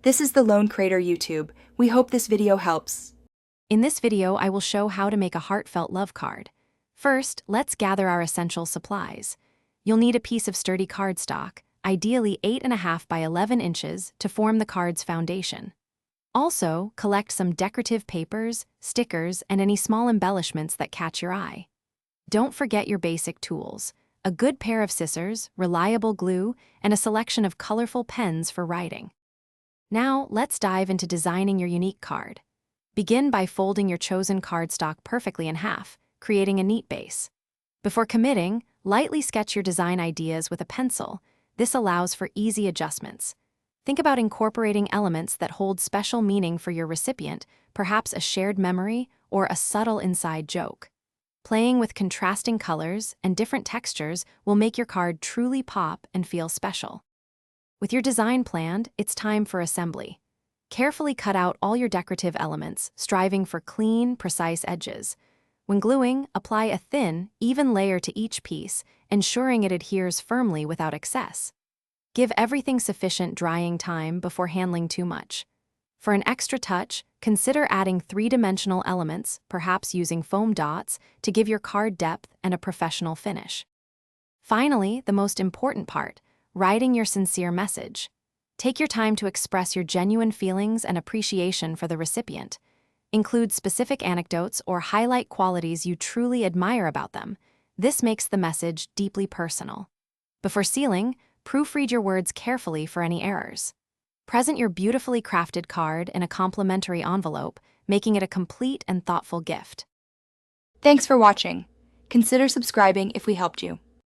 This is the Lone Crater YouTube. We hope this video helps. In this video, I will show how to make a heartfelt love card. First, let's gather our essential supplies. You'll need a piece of sturdy cardstock, ideally 8.5 by 11 inches, to form the card's foundation. Also, collect some decorative papers, stickers, and any small embellishments that catch your eye. Don't forget your basic tools: a good pair of scissors, reliable glue, and a selection of colorful pens for writing. Now, let's dive into designing your unique card. Begin by folding your chosen cardstock perfectly in half, creating a neat base. Before committing, lightly sketch your design ideas with a pencil. This allows for easy adjustments. Think about incorporating elements that hold special meaning for your recipient, perhaps a shared memory or a subtle inside joke. Playing with contrasting colors and different textures will make your card truly pop and feel special. With your design planned, it's time for assembly. Carefully cut out all your decorative elements, striving for clean, precise edges. When gluing, apply a thin, even layer to each piece, ensuring it adheres firmly without excess. Give everything sufficient drying time before handling too much. For an extra touch, consider adding three-dimensional elements, perhaps using foam dots, to give your card depth and a professional finish. Finally, the most important part: writing your sincere message. Take your time to express your genuine feelings and appreciation for the recipient. Include specific anecdotes or highlight qualities you truly admire about them. This makes the message deeply personal. Before sealing, proofread your words carefully for any errors. Present your beautifully crafted card in a complimentary envelope, making it a complete and thoughtful gift. Thanks for watching. Consider subscribing if we helped you.